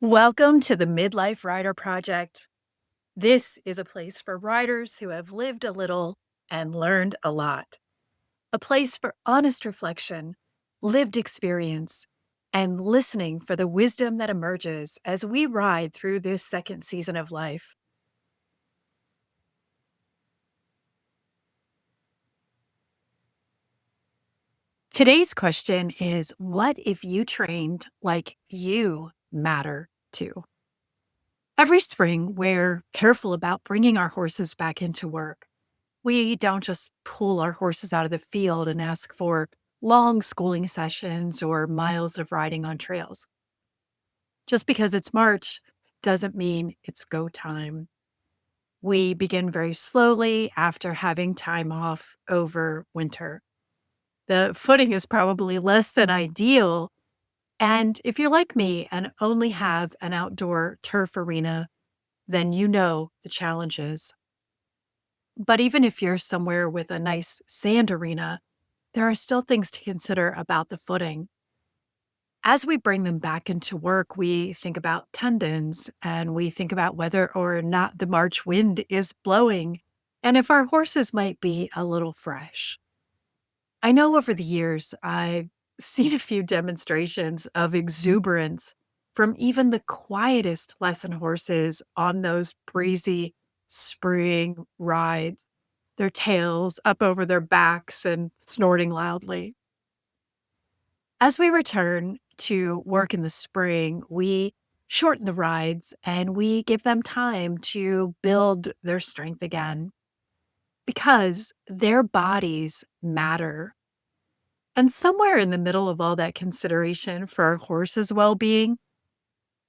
Welcome to the Midlife Rider Project. This is a place for riders who have lived a little and learned a lot. A place for honest reflection, lived experience, and listening for the wisdom that emerges as we ride through this second season of life. Today's question is, what if you trained like you matter to? Every spring, we're careful about bringing our horses back into work. We don't just pull our horses out of the field and ask for long schooling sessions or miles of riding on trails. Just because it's March doesn't mean it's go time. We begin very slowly after having time off over winter. The footing is probably less than ideal. And if you're like me and only have an outdoor turf arena, then you know the challenges. But even if you're somewhere with a nice sand arena, there are still things to consider about the footing. As we bring them back into work, we think about tendons and we think about whether or not the March wind is blowing and if our horses might be a little fresh. I know over the years I've seen a few demonstrations of exuberance from even the quietest lesson horses on those breezy spring rides, their tails up over their backs and snorting loudly. As we return to work in the spring, we shorten the rides and we give them time to build their strength again because their bodies matter. And somewhere in the middle of all that consideration for our horse's well being,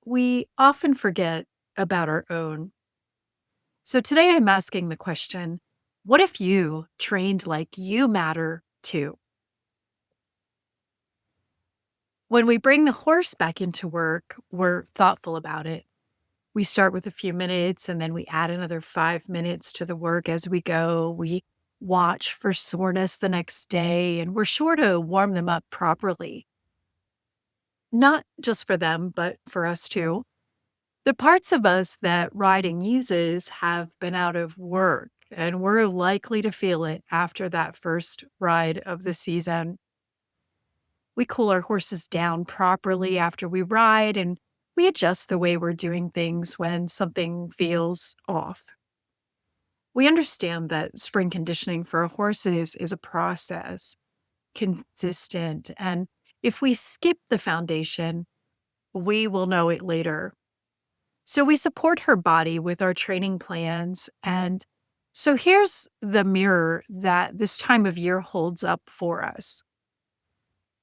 we often forget about our own. So today I'm asking the question, what if you trained like you matter too? When we bring the horse back into work, we're thoughtful about it. We start with a few minutes and then we add another 5 minutes to the work as we go. We watch for soreness the next day and we're sure to warm them up properly, not just for them, but for us too. The parts of us that riding uses have been out of work and we're likely to feel it after that first ride of the season. We cool our horses down properly after we ride, and we adjust the way we're doing things when something feels off. We understand that spring conditioning for our horses is a process, consistent, and if we skip the foundation, we will know it later. So we support her body with our training plans. And so here's the mirror that this time of year holds up for us.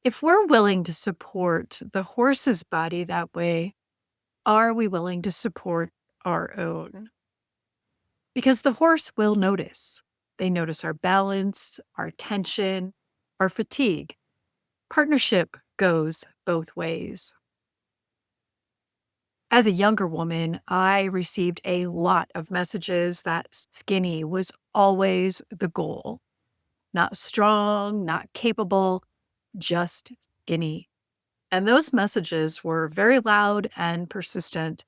If we're willing to support the horse's body that way, are we willing to support our own? Because the horse will notice. They notice our balance, our tension, our fatigue. Partnership goes both ways. As a younger woman, I received a lot of messages that skinny was always the goal. Not strong, not capable, just skinny. And those messages were very loud and persistent,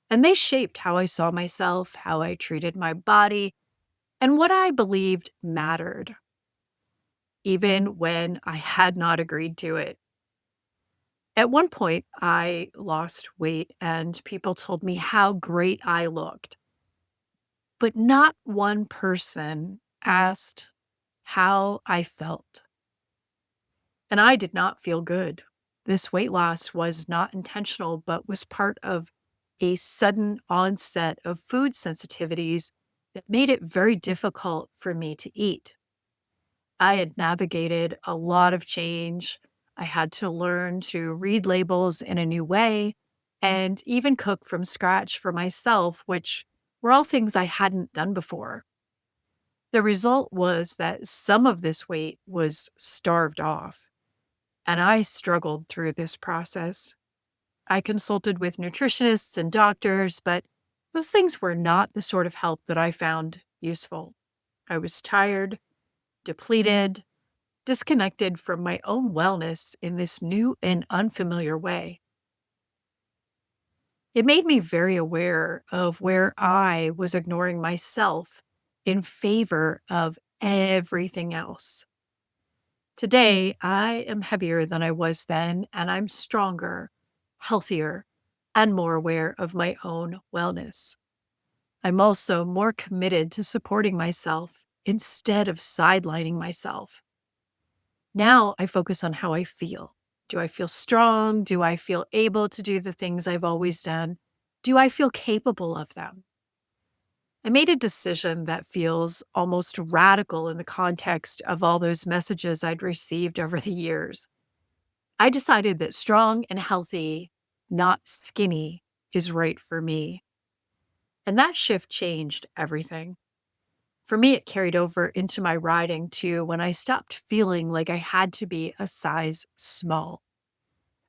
and they shaped how I saw myself, how I treated my body, and what I believed mattered, even when I had not agreed to it. At one point, I lost weight, and people told me how great I looked, but not one person asked how I felt. And I did not feel good. This weight loss was not intentional, but was part of a sudden onset of food sensitivities that made it very difficult for me to eat. I had navigated a lot of change. I had to learn to read labels in a new way and even cook from scratch for myself, which were all things I hadn't done before. The result was that some of this weight was starved off, and I struggled through this process. I consulted with nutritionists and doctors, but those things were not the sort of help that I found useful. I was tired, depleted, disconnected from my own wellness in this new and unfamiliar way. It made me very aware of where I was ignoring myself in favor of everything else. Today, I am heavier than I was then, and I'm stronger, healthier, and more aware of my own wellness. I'm also more committed to supporting myself instead of sidelining myself. Now I focus on how I feel. Do I feel strong? Do I feel able to do the things I've always done? Do I feel capable of them? I made a decision that feels almost radical in the context of all those messages I'd received over the years. I decided that strong and healthy, not skinny, is right for me. And that shift changed everything. For me, it carried over into my riding too when I stopped feeling like I had to be a size small.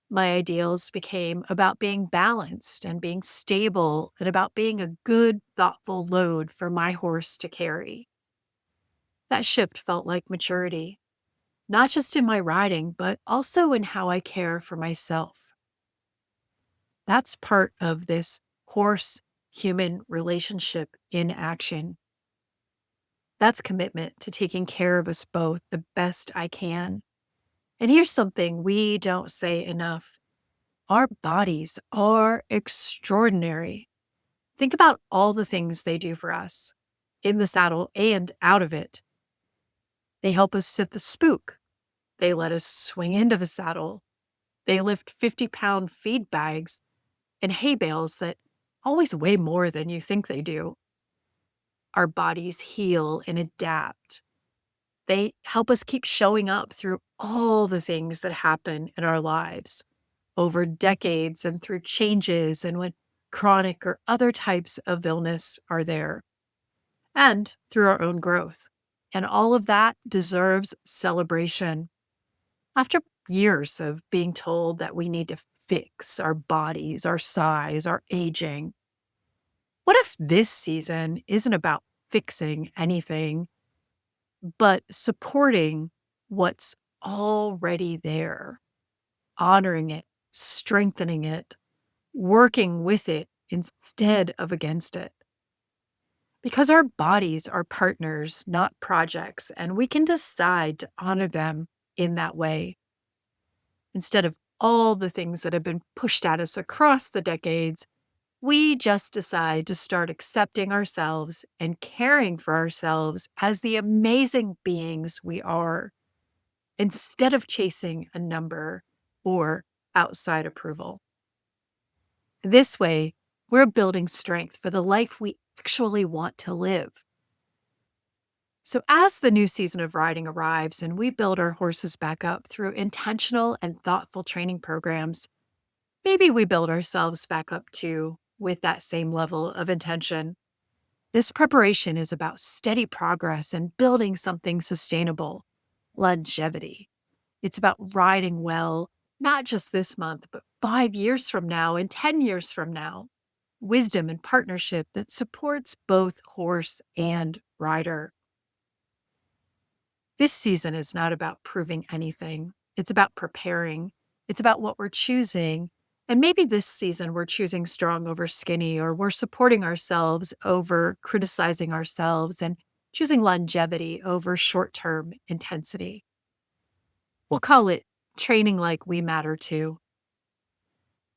My ideals became about being balanced and being stable and about being a good, thoughtful load for my horse to carry. That shift felt like maturity, not just in my riding, but also in how I care for myself. That's part of this horse human relationship in action. That's commitment to taking care of us both the best I can. And here's something we don't say enough: our bodies are extraordinary. Think about all the things they do for us in the saddle and out of it. They help us sit the spook, they let us swing into the saddle, they lift 50-pound feed bags and hay bales that always weigh more than you think they do. Our bodies heal and adapt. They help us keep showing up through all the things that happen in our lives over decades and through changes and when chronic or other types of illness are there, and through our own growth. And all of that deserves celebration. After years of being told that we need to fix our bodies, our size, our aging, what if this season isn't about fixing anything, but supporting what's already there, honoring it, strengthening it, working with it instead of against it? Because our bodies are partners, not projects, and we can decide to honor them in that way instead of all the things that have been pushed at us across the decades. We just decide to start accepting ourselves and caring for ourselves as the amazing beings we are, instead of chasing a number or outside approval. This way, we're building strength for the life we actually want to live. So, as the new season of riding arrives and we build our horses back up through intentional and thoughtful training programs, maybe we build ourselves back up too with that same level of intention. This preparation is about steady progress and building something sustainable, longevity. It's about riding well, not just this month, but 5 years from now and 10 years from now. Wisdom and partnership that supports both horse and rider. This season is not about proving anything. It's about preparing. It's about what we're choosing. And maybe this season we're choosing strong over skinny, or we're supporting ourselves over criticizing ourselves and choosing longevity over short term intensity. We'll call it training like we matter too.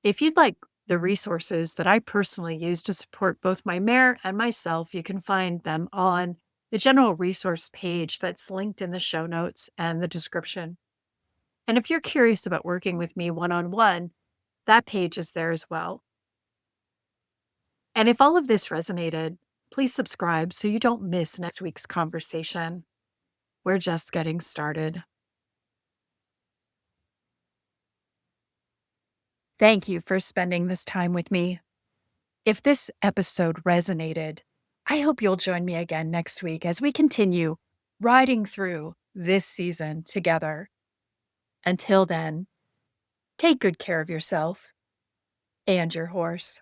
If you'd like the resources that I personally use to support both my mare and myself, you can find them on the general resource page that's linked in the show notes and the description. And if you're curious about working with me one on one, that page is there as well. And if all of this resonated, please subscribe so you don't miss next week's conversation. We're just getting started. Thank you for spending this time with me. If this episode resonated, I hope you'll join me again next week as we continue riding through this season together. Until then, take good care of yourself and your horse.